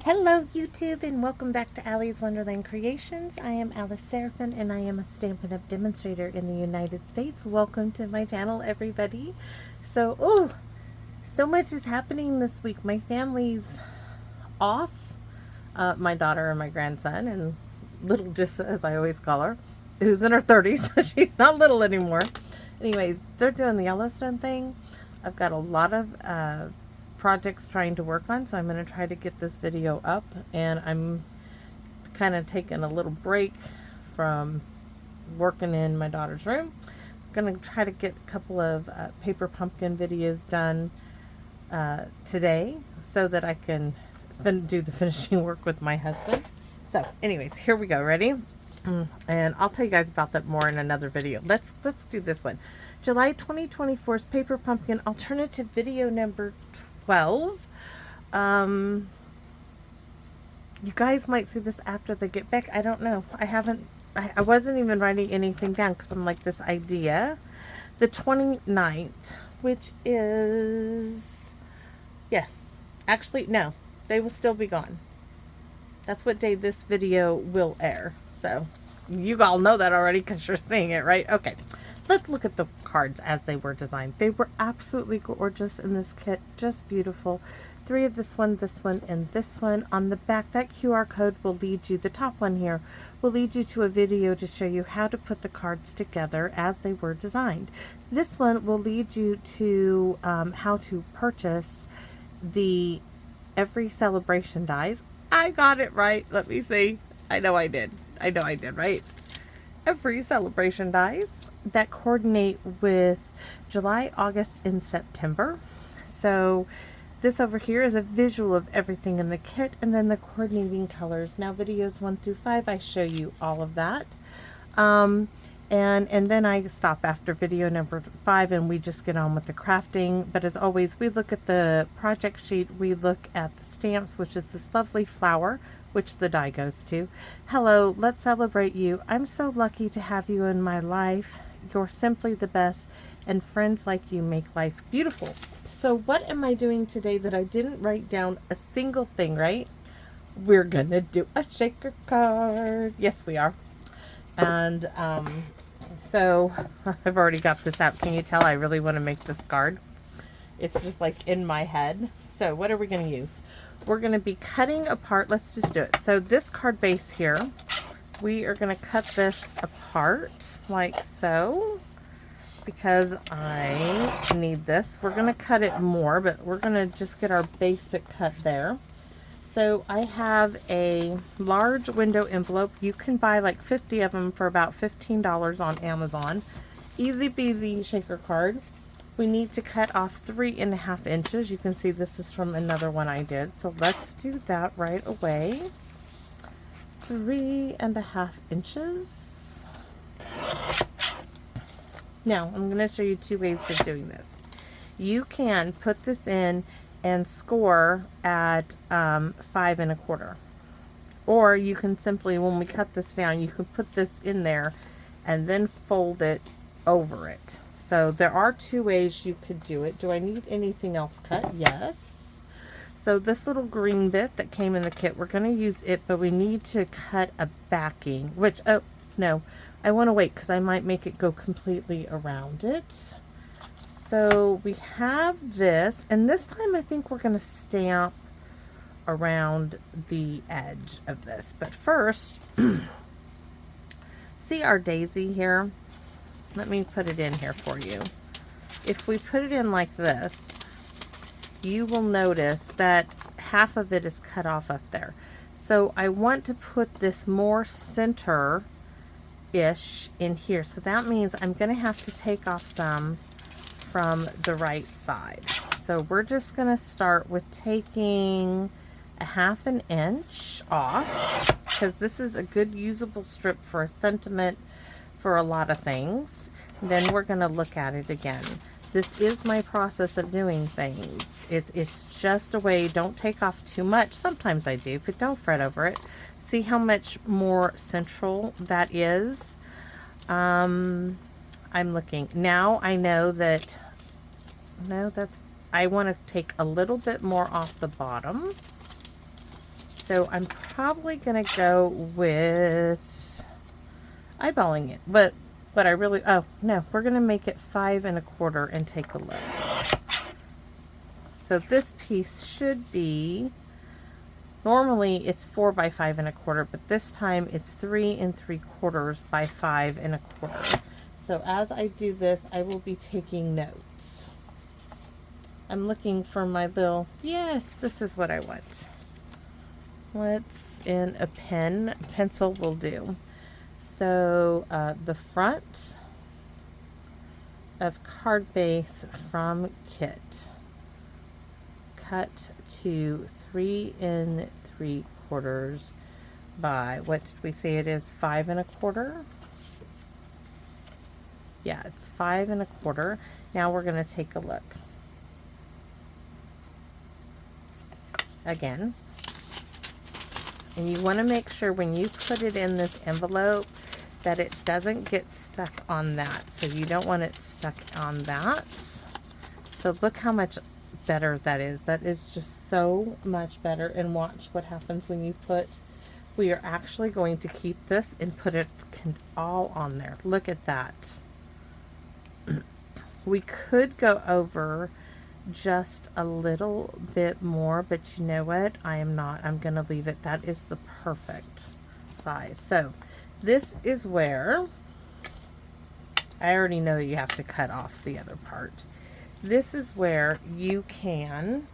Hello YouTube and welcome back to Allie's Wonderland Creations. I am Alice Seraphin and I am a Stampin' Up! Demonstrator in the United States. Welcome to my channel, everybody. So much is happening this week. My family's off. My daughter and my grandson and little Jissa, as I always call her, who's in her 30s, so she's not little anymore. Anyways, they're doing the Yellowstone thing. I've got a lot of projects trying to work on, so I'm going to try to get this video up, and I'm kind of taking a little break from working in my daughter's room. I'm going to try to get a couple of paper pumpkin videos done today so that I can do the finishing work with my husband. So anyways, here we go. Ready? And I'll tell you guys about that more in another video. Let's do this one. July 2024's Paper Pumpkin alternative video number 12. You guys might see this after they get back. I don't know. I wasn't even writing anything down because I'm like this idea. The 29th, which is, yes, actually, no, they will still be gone. That's what day this video will air. So you all know that already because you're seeing it, right? Okay. Let's look at the cards as they were designed. They were absolutely gorgeous in this kit. Just beautiful. 3 of this one, and this one. On the back, that QR code will lead you, the top one here, will lead you to a video to show you how to put the cards together as they were designed. This one will lead you to how to purchase the Every Celebration dies. I got it right. Let me see. I know I did, right? Every Celebration dies that coordinate with July, August, and September. So this over here is a visual of everything in the kit, and then the coordinating colors. Now videos 1 through 5, I show you all of that. And then I stop after video number 5 and we just get on with the crafting. But as always, we look at the project sheet, we look at the stamps, which is this lovely flower, which the die goes to. Hello, let's celebrate you. I'm so lucky to have you in my life. You're simply the best, and friends like you make life beautiful. So what am I doing today that I didn't write down a single thing, right? We're gonna do a shaker card. Yes, we are. And so I've already got this out. Can you tell I really want to make this card? It's just like in my head. So what are we going to use? We're going to be cutting apart. Let's just do it. So this card base here, we are going to cut this apart like so, because I need this. We're going to cut it more, but we're going to just get our basic cut there. So I have a large window envelope. You can buy like 50 of them for about $15 on Amazon. Easy peasy shaker card. We need to cut off 3.5 inches. You can see this is from another one I did. So let's do that right away. 3.5 inches. Now I'm going to show you 2 ways of doing this. You can put this in and score at 5 1/4, or you can simply, when we cut this down, you can put this in there and then fold it over it. So there are 2 ways you could do it. Do I need anything else cut? Yes. So this little green bit that came in the kit, we're going to use it, but we need to cut a backing, which, oh no, I want to wait because I might make it go completely around it. So we have this, and this time I think we're going to stamp around the edge of this. But first, see our daisy here? Let me put it in here for you. If we put it in like this, you will notice that half of it is cut off up there. So I want to put this more center-ish in here. So that means I'm going to have to take off some from the right side. So we're just going to start with taking a 1/2 inch off, because this is a good usable strip for a sentiment for a lot of things. Then we're going to look at it again. This is my process of doing things. It's just a way. Don't take off too much. Sometimes I do, but don't fret over it. See how much more central that is? I'm looking now. I know that, no, that's, I want to take a little bit more off the bottom. So I'm probably going to go with eyeballing it. But what I really, oh no, we're going to make it 5 1/4 and take a look. So this piece should be, normally it's 4 by 5 1/4, but this time it's 3 3/4 by 5 1/4. So as I do this, I will be taking notes. I'm looking for my little, yes, this is what I want. What's in a pen? Pencil will do. So the front of card base from kit. Cut to 3 3/4 by, what did we say it is, 5 1/4? Yeah, it's 5 1/4. Now we're going to take a look. Again. And you want to make sure when you put it in this envelope that it doesn't get stuck on that. So you don't want it stuck on that. So look how much better that is. That is just so much better. And watch what happens when you put, we are actually going to keep this and put it all on there. Look at that. We could go over just a little bit more, but you know what? I am not. I'm going to leave it. That is the perfect size. So this is where, I already know that you have to cut off the other part. This is where you can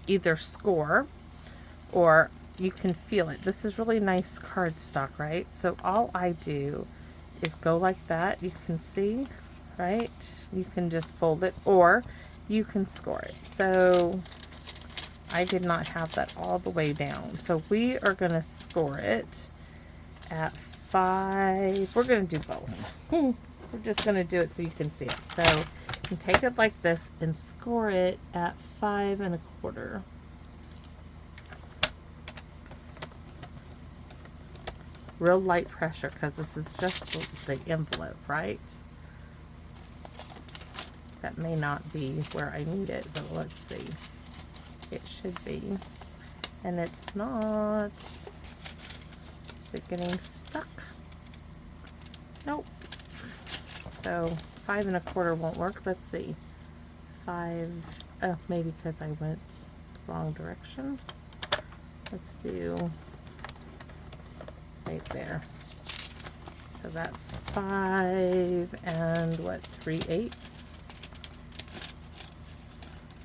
either score or you can feel it. This is really nice cardstock, right? So all I do is go like that. You can see, right? You can just fold it, or you can score it. So I did not have that all the way down. So we are going to score it at 5. We're going to do both. We're just going to do it so you can see it. So you can take it like this and score it at 5 1/4. Real light pressure because this is just the envelope, right? That may not be where I need it, but let's see. It should be. And it's not. Is it getting stuck? Nope. So 5 1/4 won't work. Let's see. 5, oh, maybe because I went wrong direction. Let's do right there. So that's 5 and what, 3/8?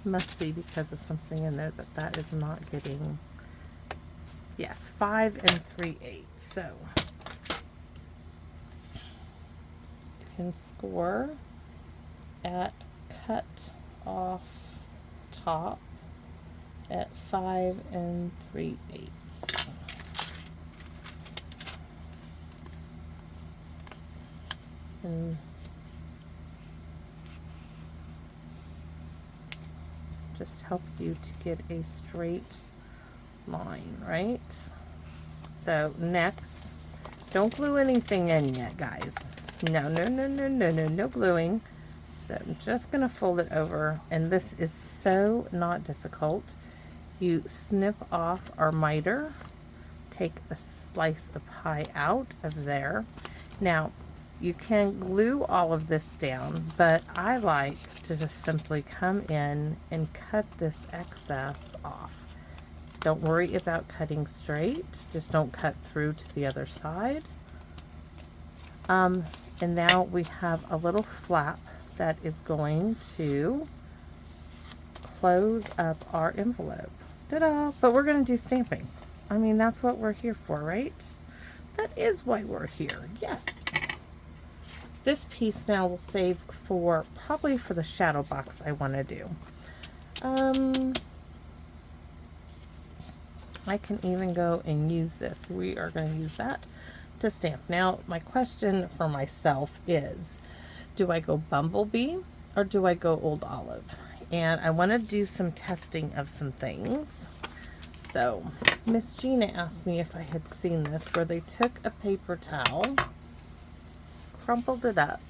Must be because of something in there that is not getting, yes, 5 3/8. So you can score at cut off top at 5 3/8. And just helps you to get a straight line, right? So next, don't glue anything in yet, guys. No, no, no, no, no, no, no gluing. So I'm just gonna fold it over, and this is so not difficult. You snip off our miter, take a slice of pie out of there. Now, you can glue all of this down, but I like to just simply come in and cut this excess off. Don't worry about cutting straight. Just don't cut through to the other side. And now we have a little flap that is going to close up our envelope. Ta-da! But we're going to do stamping. I mean, that's what we're here for, right? That is why we're here. Yes. This piece now will save for, probably for the shadow box I want to do. I can even go and use this. We are going to use that to stamp. Now, my question for myself is, do I go Bumblebee or do I go Old Olive? And I want to do some testing of some things. So, Miss Gina asked me if I had seen this, where they took a paper towel, crumpled it up.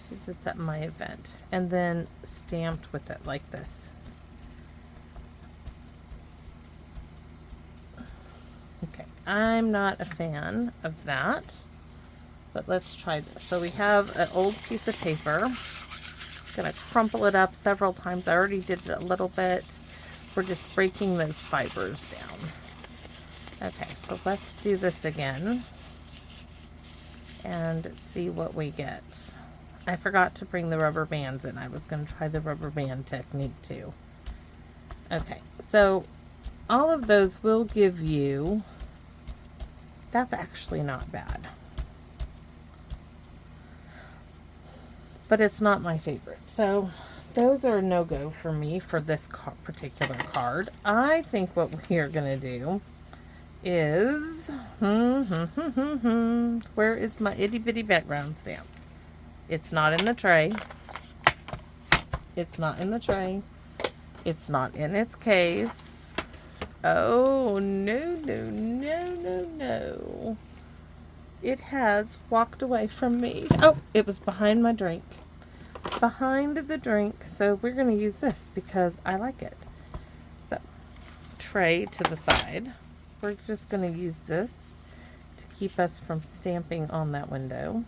She did this at my event, and then stamped with it like this. I'm not a fan of that, but let's try this. So we have an old piece of paper. Gonna crumple it up several times. I already did it a little bit. We're just breaking those fibers down. Okay, so let's do this again and see what we get. I forgot to bring the rubber bands in. I was going to try the rubber band technique too. Okay, so all of those will give you, that's actually not bad. But it's not my favorite. So those are a no-go for me for this particular card. I think what we are going to do is, where is my itty bitty background stamp? It's not in the tray. It's not in the tray. It's not in its case. Oh, no, no, no, no, no. It has walked away from me. Oh, it was behind my drink. Behind the drink. So we're going to use this because I like it. So, tray to the side. We're just going to use this to keep us from stamping on that window.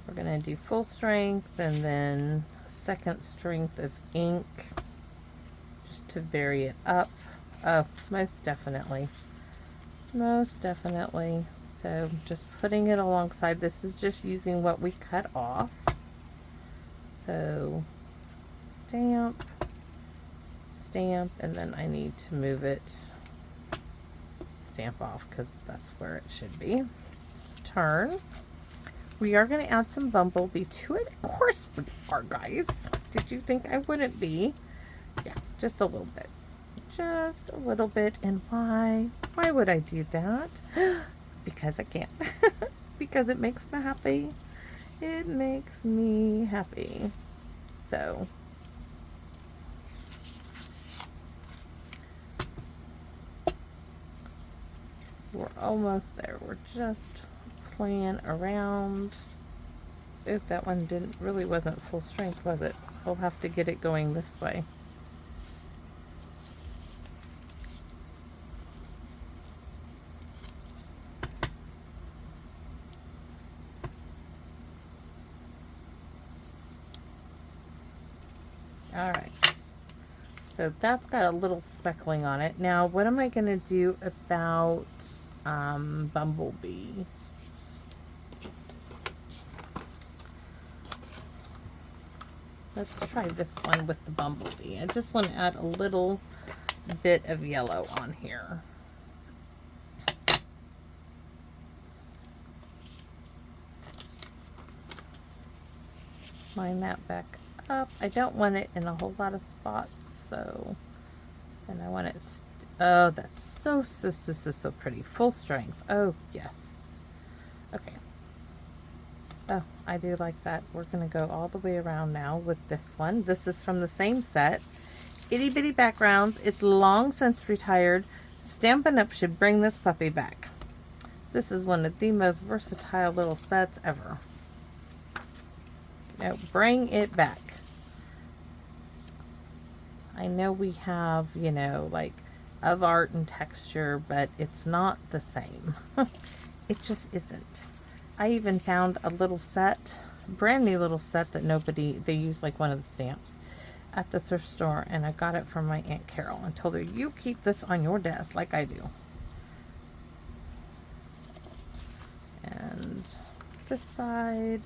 We're going to do full strength and then second strength of ink just to vary it up. Oh, most definitely. Most definitely. So just putting it alongside. This is just using what we cut off. So stamp, stamp, and then I need to move it, stamp off because that's where it should be. Turn. We are going to add some bumblebee to it. Of course we are, guys. Did you think I wouldn't be? Yeah, just a little bit. Just a little bit. And why? Why would I do that? Because I can. Because it makes me happy. It makes me happy. So. We're almost there. We're just playing around. If that one wasn't full strength, was it? We'll have to get it going this way. All right. So that's got a little speckling on it. Now, what am I going to do about bumblebee? Let's try this one with the bumblebee. I just want to add a little bit of yellow on here. Line that back up. I don't want it in a whole lot of spots, so, and I want it, oh, that's so pretty. Full strength. Oh, yes. Okay. Oh, I do like that. We're going to go all the way around now with this one. This is from the same set. Itty Bitty Backgrounds. It's long since retired. Stampin'Up should bring this puppy back. This is one of the most versatile little sets ever. Now, bring it back. I know we have, you know, like, of art and texture, but it's not the same. It just isn't. I even found a little set, brand new little set that they used like one of the stamps at the thrift store, and I got it from my Aunt Carol and told her, you keep this on your desk like I do. And this side.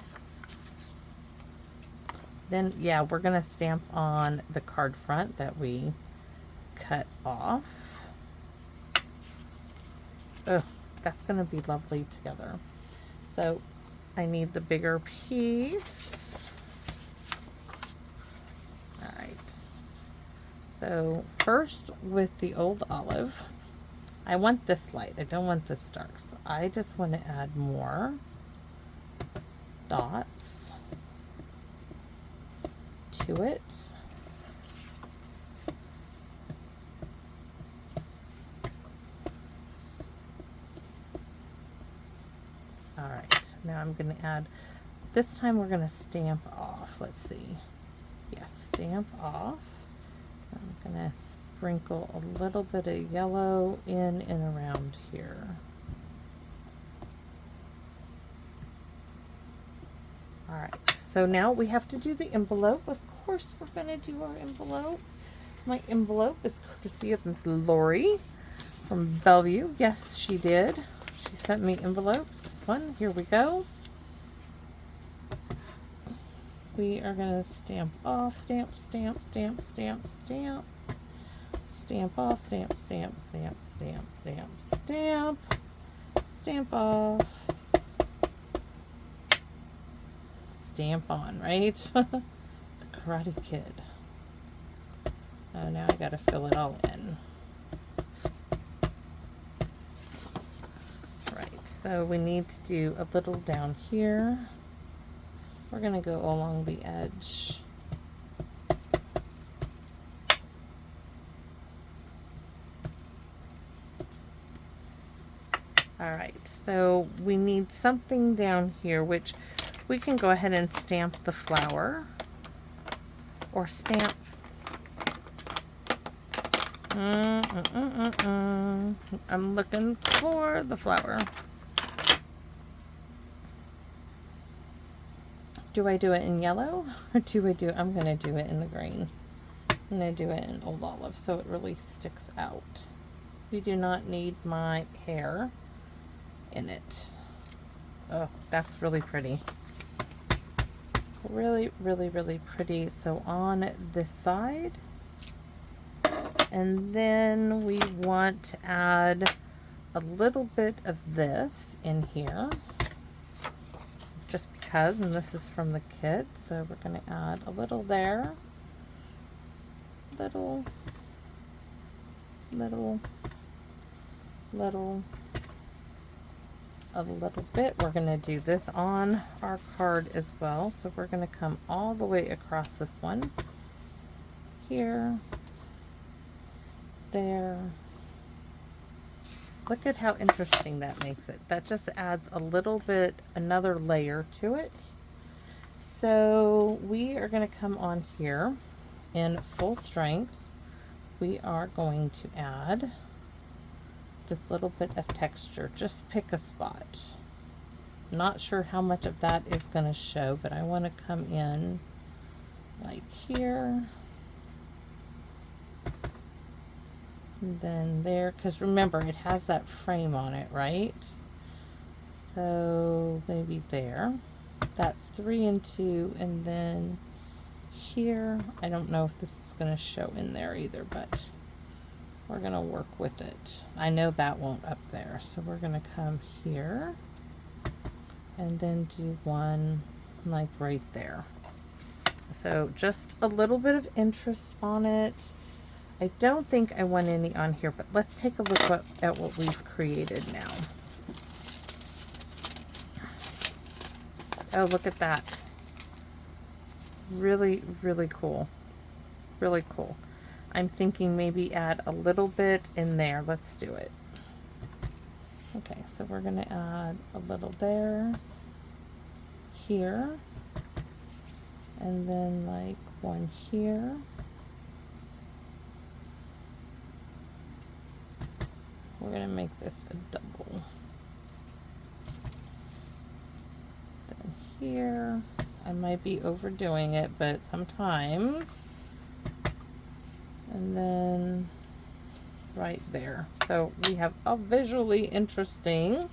Then, yeah, we're going to stamp on the card front that we cut off. Oh, that's going to be lovely together. So I need the bigger piece. All right. So first with the old olive, I want this light. I don't want this dark. So I just want to add more dots to it. All right, now I'm going to add, this time we're going to stamp off. Let's see. Yes, stamp off. I'm going to sprinkle a little bit of yellow in and around here. All right, so now we have to do the envelope. Of course, we're going to do our envelope. My envelope is courtesy of Miss Lori from Bellevue. Yes, she did. She sent me envelopes. This one, here we go. We are going to stamp off, stamp, stamp, stamp, stamp, stamp. Stamp off, stamp, stamp, stamp, stamp, stamp, stamp. Stamp off. Stamp on, right? The Karate Kid. Oh, now I gotta fill it all in. Right, so we need to do a little down here. We're gonna go along the edge. All right, so we need something down here, which we can go ahead and stamp the flower or stamp. I'm looking for the flower. Do I do it in yellow or do I do it? I'm going to do it in the green. I'm going to do it in Old Olive so it really sticks out. We do not need my hair in it. Oh, that's really pretty. Really, really, really pretty. So on this side, and then we want to add a little bit of this in here, just because, and this is from the kit, so we're going to add a little there, little, a little bit. We're going to do this on our card as well, so we're going to come all the way across this one, here, there. Look at how interesting that makes it. That just adds a little bit, another layer to it. So we are going to come on here in full strength. We are going to add this little bit of texture. Just pick a spot. Not sure how much of that is going to show, but I want to come in like here. And then there, because remember it has that frame on it, right? So maybe there. That's 3 and 2, and then here, I don't know if this is going to show in there either, but we're going to work with it. I know that won't up there, so we're going to come here and then do one like right there. So just a little bit of interest on it. I don't think I want any on here, but let's take a look at what we've created now. Oh, look at that. Really, really cool. Really cool. I'm thinking maybe add a little bit in there. Let's do it. Okay, so we're going to add a little there, here, and then like one here. We're going to make this a double. Then here, I might be overdoing it, but sometimes. And then right there. So we have a visually interesting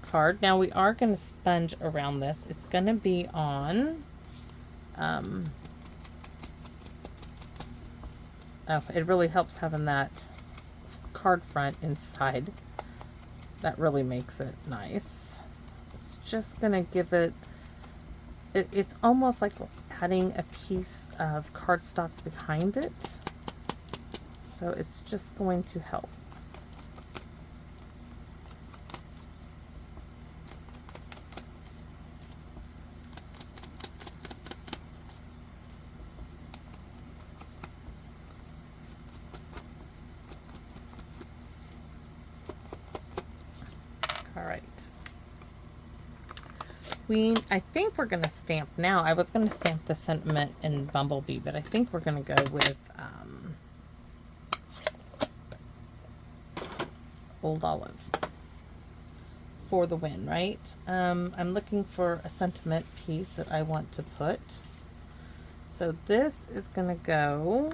card. Now we are going to sponge around this. It's going to be on, oh, it really helps having that card front inside. That really makes it nice. It's just going to give it, it's almost like adding a piece of cardstock behind it. So it's just going to help. All right. I think we're going to stamp now. I was going to stamp the Sentiment and Bumblebee, but I think we're going to go with Old Olive for the win, right? I'm looking for a sentiment piece that I want to put. So this is gonna go,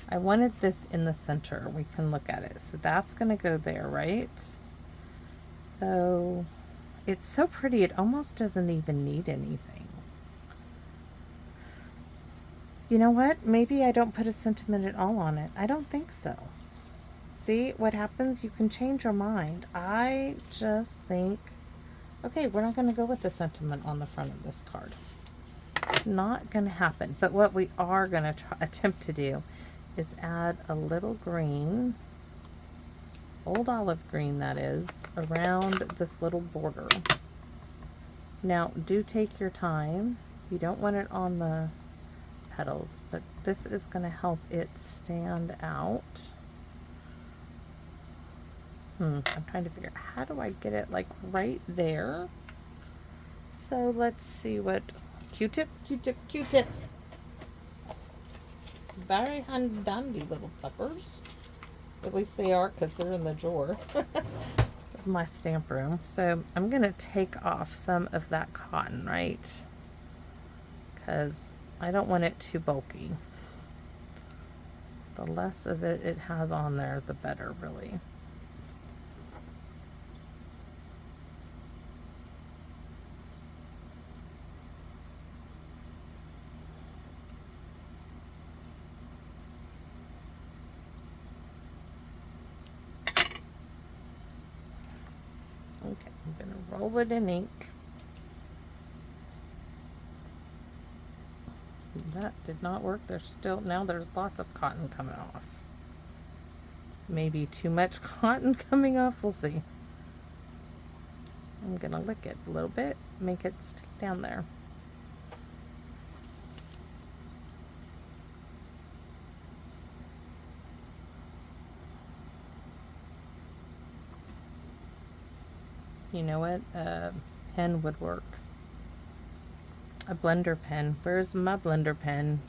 I wanted this in the center. We can look at it. So that's gonna go there, right? So it's so pretty, it almost doesn't even need anything. You know what? Maybe I don't put a sentiment at all on it. I don't think so. See what happens? You can change your mind. I just think, okay, we're not going to go with the sentiment on the front of this card. Not going to happen. But what we are going to attempt to do is add a little green, old olive green that is, around this little border. Now, do take your time. You don't want it on the petals, but this is going to help it stand out. I'm trying to figure out how do I get it like right there. So let's see what Q-tip, Q-tip, Q-tip. Very handy dandy little suckers. At least they are, because they're in the drawer of my stamp room. So I'm gonna take off some of that cotton, right? Because I don't want it too bulky. The less of it has on there, the better, really. Okay, I'm gonna roll it in ink. That did not work. There's lots of cotton coming off. Maybe too much cotton coming off, we'll see. I'm gonna lick it a little bit, make it stick down there. You know what? A pen would work. A blender pen. Where's my blender pen?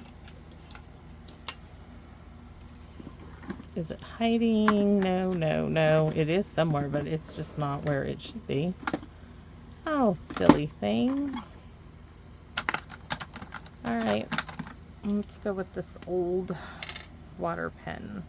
Is it hiding? No, no, no. It is somewhere, but it's just not where it should be. Oh, silly thing. Alright. Let's go with this old water pen.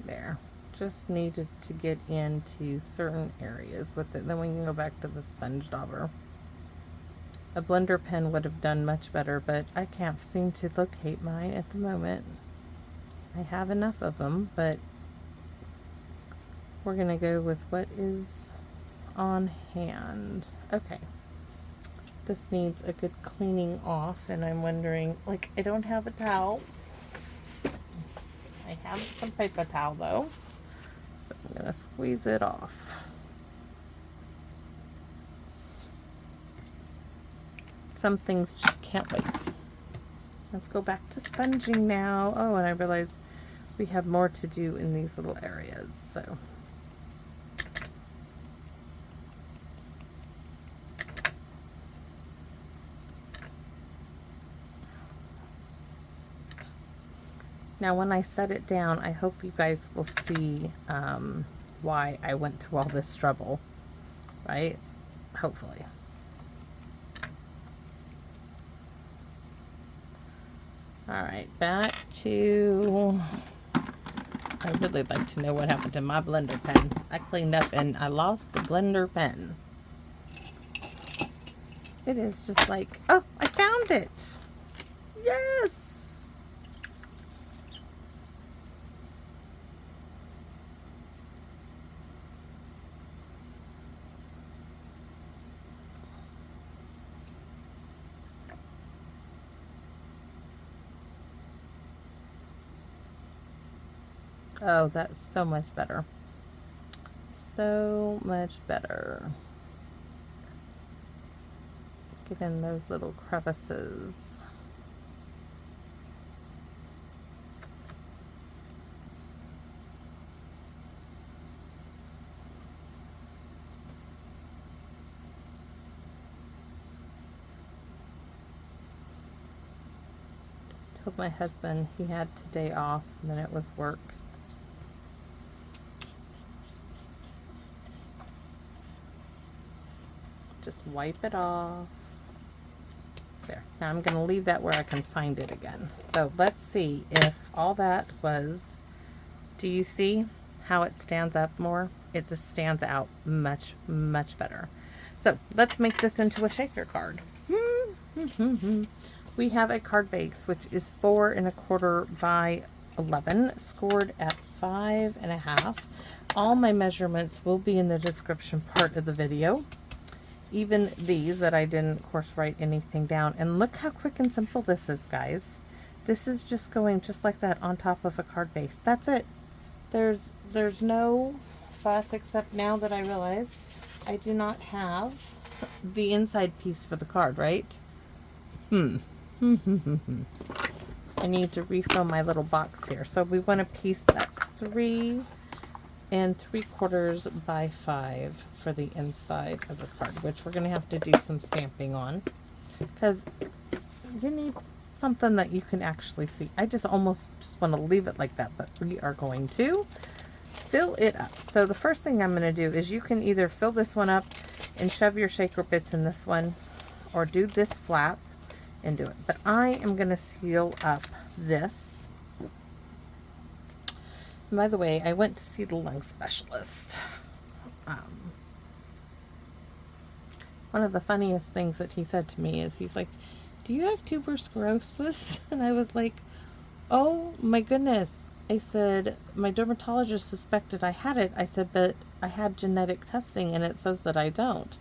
There. Just needed to get into certain areas with it. Then we can go back to the sponge dauber. A blender pen would have done much better, but I can't seem to locate mine at the moment. I have enough of them, but we're going to go with what is on hand. Okay. This needs a good cleaning off, and I'm wondering, like, I don't have a towel. I have some paper towel though, so I'm going to squeeze it off. Some things just can't wait. Let's go back to sponging now. Oh, and I realize we have more to do in these little areas, so. Now when I set it down, I hope you guys will see why I went through all this trouble, right? Hopefully. Alright, back to... I really like to know what happened to my blender pen. I cleaned up and I lost the blender pen. It is just like, oh, I found it! Yes! Oh, that's so much better. So much better. get in those little crevices. Told my husband he had today off and then it was work. Just wipe it off. There. Now I'm going to leave that where I can find it again. So let's see if all that was, do you see how it stands up more? It just stands out much, much better. So let's make this into a shaker card. We have a card base, which is 4 1/4 by 11, scored at 5 1/2. All my measurements will be in the description part of the video. Even these that I didn't, of course, write anything down. And look how quick and simple this is, guys. This is just going just like that on top of a card base. That's it. There's no fuss, except now that I realize I do not have the inside piece for the card, right? I need to refill my little box here. So we want a piece that's 3 3/4 by 5 for the inside of the card, which we're going to have to do some stamping on because you need something that you can actually see. I just almost just want to leave it like that, but we are going to fill it up. So the first thing I'm going to do is you can either fill this one up and shove your shaker bits in this one, or do this flap and do it. But I am going to seal up this. And by the way, I went to see the lung specialist. One of the funniest things that he said to me is, he's like, "Do you have tuberculosis?" And I was like, "Oh my goodness." I said, "My dermatologist suspected I had it." I said, "But I had genetic testing and it says that I don't."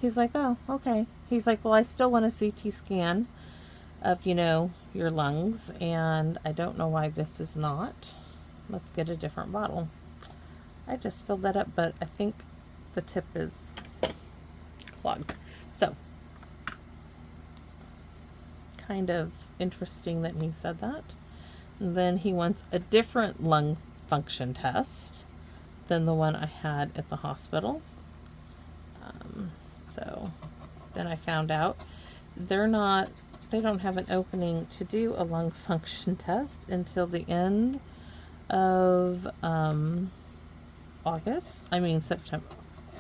He's like, "Oh, okay." He's like, "Well, I still want a CT scan of, you know, your lungs, and I don't know why this is not. Let's get a different bottle." I just filled that up, but I think the tip is clogged. So, kind of interesting that he said that. And then he wants a different lung function test than the one I had at the hospital. So then I found out they don't have an opening to do a lung function test until the end of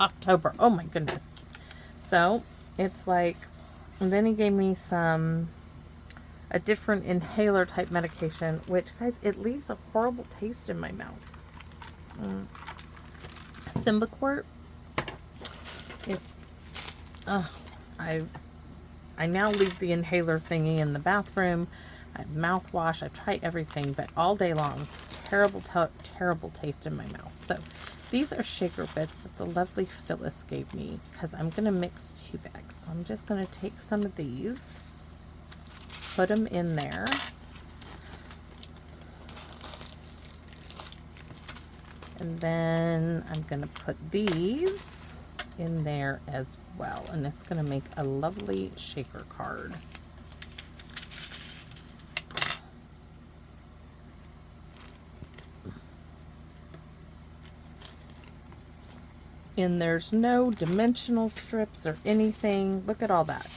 October. Oh my goodness. So it's like, and then he gave me a different inhaler type medication, which, guys, it leaves a horrible taste in my mouth. Symbicort. It's I now leave the inhaler thingy in the bathroom. I have mouthwash. I try everything, but all day long, terrible taste in my mouth. So these are shaker bits that the lovely Phyllis gave me because I'm going to mix 2 bags. So I'm just going to take some of these, put them in there. And then I'm going to put these in there as well. And it's going to make a lovely shaker card. And there's no dimensional strips or anything. Look at all that.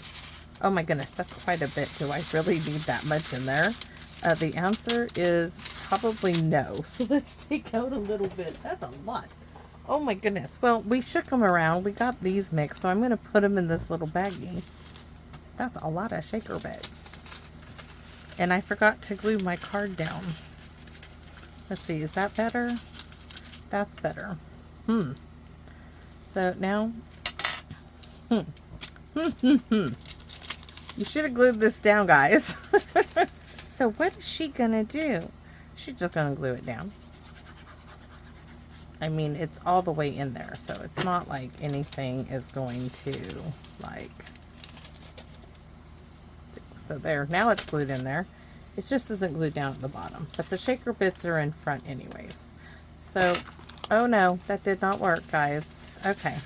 Oh my goodness, that's quite a bit. Do I really need that much in there? The answer is probably no. So let's take out a little bit. That's a lot. Oh my goodness. Well, we shook them around. We got these mixed, so I'm going to put them in this little baggie. That's a lot of shaker bits. And I forgot to glue my card down. Let's see, is that better? That's better. So now, you should have glued this down, guys. So what is she gonna do? She's just gonna glue it down. I mean, it's all the way in there, so it's not like anything is going to, like, so there, now it's glued in there. It just isn't glued down at the bottom, but the shaker bits are in front anyways. So, oh no, that did not work, guys. Okay,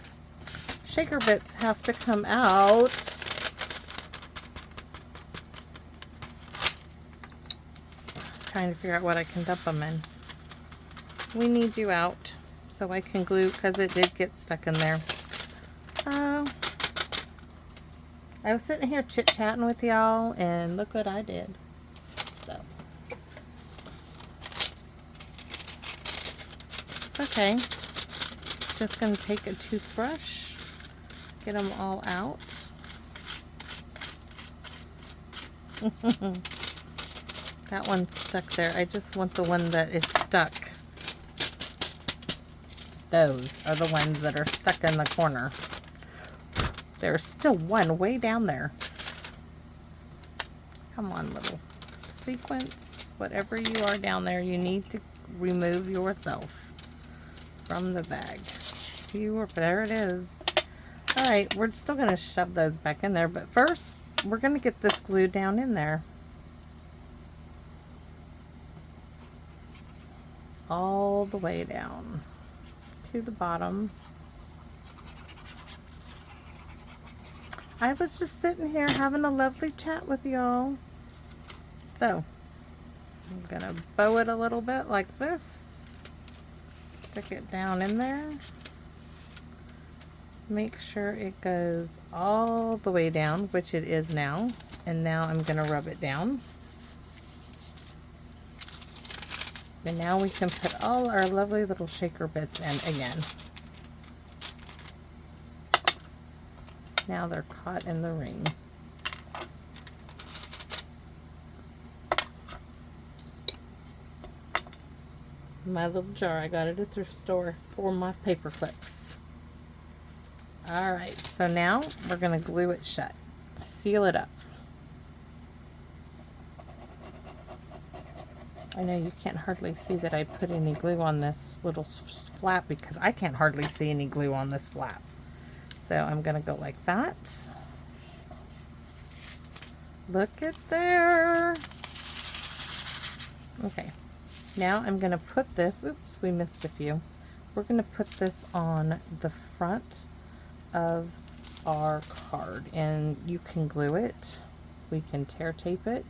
shaker bits have to come out trying to figure out what I can dump them in. We need you out so I can glue, because it did get stuck in there. Oh. I was sitting here chit-chatting with y'all, and look what I did. So. Okay. Just going to take a toothbrush, get them all out. That one's stuck there. I just want the one that is stuck. Those are the ones that are stuck in the corner. There's still one way down there. Come on, little sequence. Whatever you are down there, you need to remove yourself from the bag. There it is. Alright, we're still going to shove those back in there, but first, we're going to get this glue down in there. All the way down to the bottom. I was just sitting here having a lovely chat with y'all. So, I'm going to bow it a little bit like this. Stick it down in there. Make sure it goes all the way down, which it is now. And now I'm going to rub it down. And now we can put all our lovely little shaker bits in again. Now they're caught in the ring. My little jar, I got it at a thrift store for my paper clips. Alright, so now we're going to glue it shut. Seal it up. I know you can't hardly see that I put any glue on this little flap, because I can't hardly see any glue on this flap. So I'm going to go like that. Look at there. Okay. Now I'm going to put this, oops, we missed a few. We're going to put this on the front of our card, and you can glue it. We can tear tape it.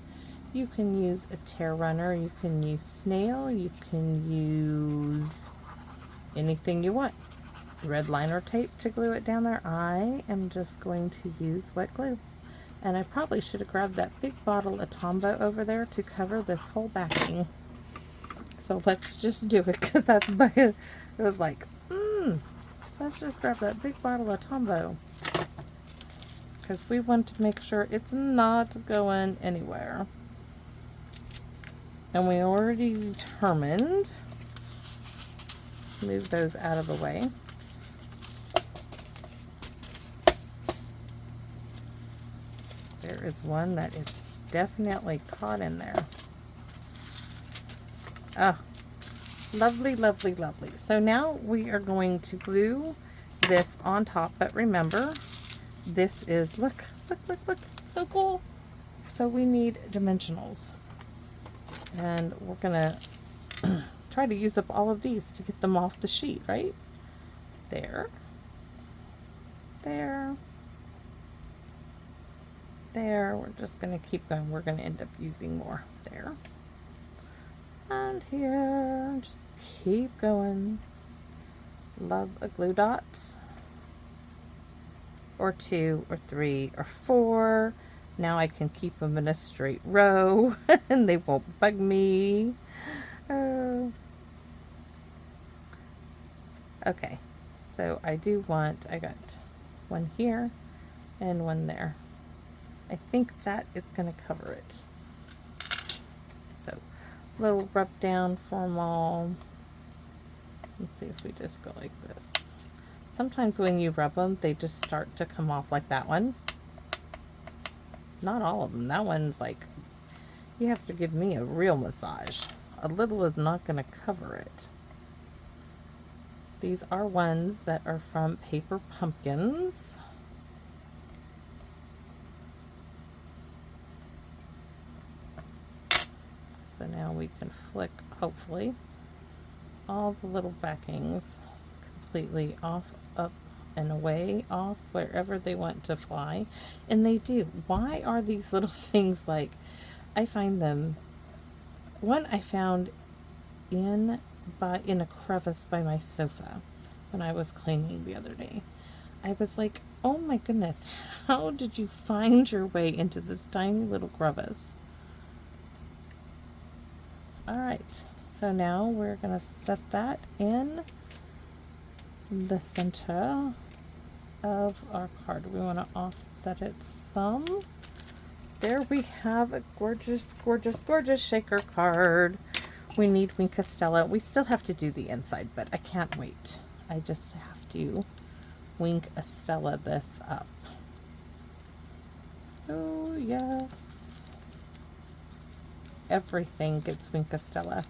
You can use a tear runner. You can use snail. You can use anything you want. Red liner tape to glue it down there. I am just going to use wet glue. And I probably should have grabbed that big bottle of Tombow over there to cover this whole backing. So let's just do it, because that's it was like, let's just grab that big bottle of Tombow, because we want to make sure it's not going anywhere. And we already determined, move those out of the way. There is one that is definitely caught in there. Oh, lovely, lovely, lovely. So now we are going to glue this on top, but remember, this is, look, look, look, look, so cool. So we need dimensionals. And we're gonna try to use up all of these to get them off the sheet, right? There. There. There. We're just gonna keep going. We're gonna end up using more. There. And here. Just keep going. Love a glue dot. Or 2 or 3 or 4. Now I can keep them in a straight row and they won't bug me. Okay, so I got one here and one there. I think that is going to cover it. So, little rub down for them all. Let's see if we just go like this. Sometimes when you rub them, they just start to come off like that one. Not all of them. That one's like, you have to give me a real massage. A little is not going to cover it. These are ones that are from Paper Pumpkins. So now we can flick, hopefully, all the little backings completely off, up, and away, off, wherever they want to fly. And they do. Why are these little things like, I find them one I found in a crevice by my sofa when I was cleaning the other day. I was like, oh my goodness, how did you find your way into this tiny little crevice? All right, so now we're gonna set that in the center of our card. We want to offset it some. There we have a gorgeous, gorgeous, gorgeous shaker card. We need Wink Estella. We still have to do the inside, but I can't wait. I just have to Wink Estella this up. Oh, yes. Everything gets Wink Estella.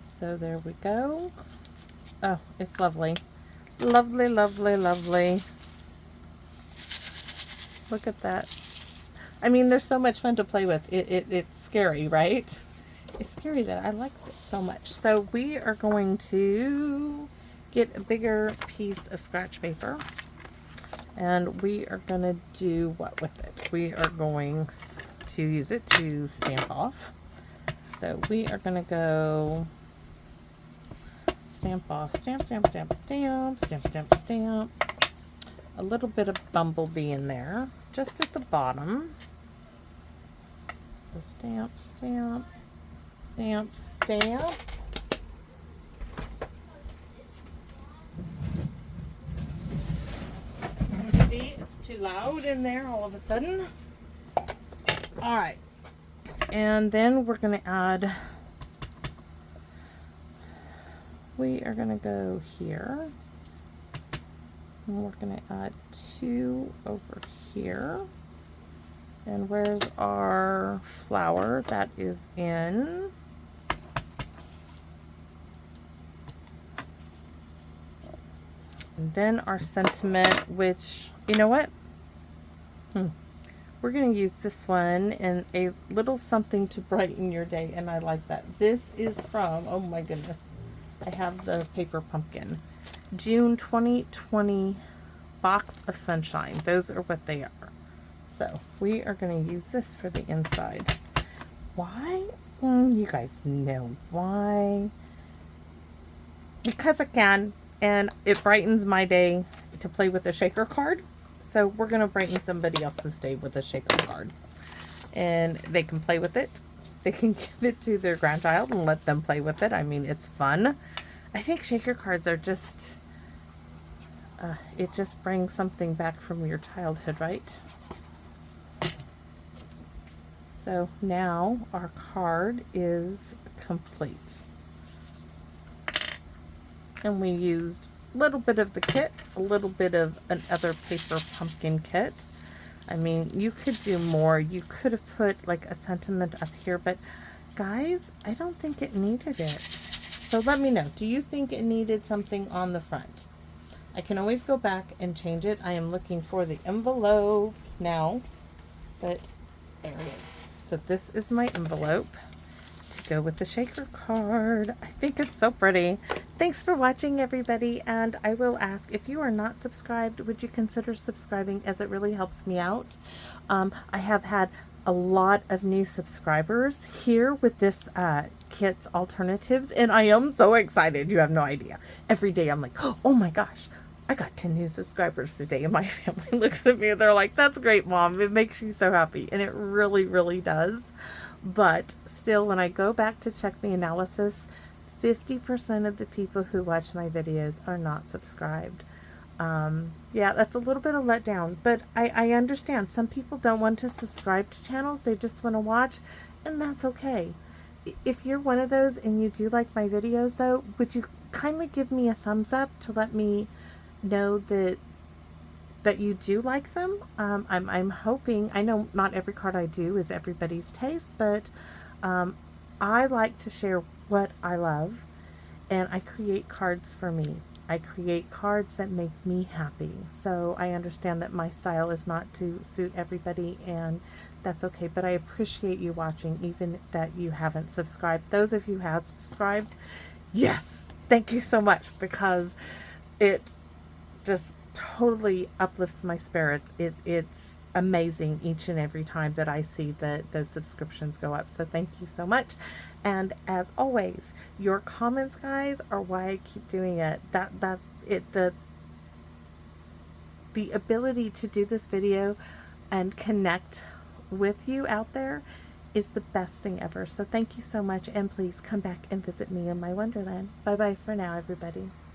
So there we go. Oh, it's lovely. Lovely, lovely, lovely. Look at that. I mean, there's so much fun to play with. It's scary, right? It's scary that I like it so much. So we are going to get a bigger piece of scratch paper. And we are going to do what with it? We are going to use it to stamp off. So we are going to go stamp off, stamp, stamp, stamp, stamp, stamp, stamp, stamp. A little bit of bumblebee in there, just at the bottom. So stamp, stamp, stamp, stamp. Maybe it's too loud in there all of a sudden. All right, and then we're going to add. We are going to go here, and we're going to add 2 over here. And where's our flower? That is in. And then our sentiment, which, you know what? We're going to use this one in a little something to brighten your day, and I like that. This is from, oh my goodness, I have the paper pumpkin. June 2020 box of sunshine. Those are what they are. So we are going to use this for the inside. Why? You guys know why. Because I can, and it brightens my day to play with a shaker card. So we're going to brighten somebody else's day with a shaker card. And they can play with it. They can give it to their grandchild and let them play with it. I mean, it's fun. I think shaker cards are just, it just brings something back from your childhood, right? So now our card is complete. And we used a little bit of the kit, a little bit of another paper pumpkin kit. I mean, you could do more. You could have put like a sentiment up here, but guys, I don't think it needed it. So let me know. Do you think it needed something on the front? I can always go back and change it. I am looking for the envelope now, but there it is. So this is my envelope to go with the shaker card. I think it's so pretty. Thanks for watching, everybody, and I will ask, if you are not subscribed, would you consider subscribing, as it really helps me out. I have had a lot of new subscribers here with this kit's alternatives, and I am so excited. You have no idea. Every day I'm like, oh my gosh, I got 10 new subscribers today, and my family looks at me and they're like, that's great, Mom. It makes you so happy, and it really, really does. But still, when I go back to check the analysis, 50% of the people who watch my videos are not subscribed. Yeah, that's a little bit of letdown, but I understand. Some people don't want to subscribe to channels. They just want to watch, and that's okay. If you're one of those and you do like my videos, though, would you kindly give me a thumbs up to let me know that you do like them? I'm hoping. I know not every card I do is everybody's taste, but I like to share what I love, and I create cards for me. I create cards that make me happy. So I understand that my style is not to suit everybody, and that's okay, but I appreciate you watching, even that you haven't subscribed. Those of you who have subscribed, yes, thank you so much, because it just totally uplifts my spirits. It's amazing each and every time that I see that those subscriptions go up. So thank you so much. And as always, your comments, guys, are why I keep doing it. The ability to do this video and connect with you out there is the best thing ever. So thank you so much, and please come back and visit me in my wonderland. Bye bye for now, everybody.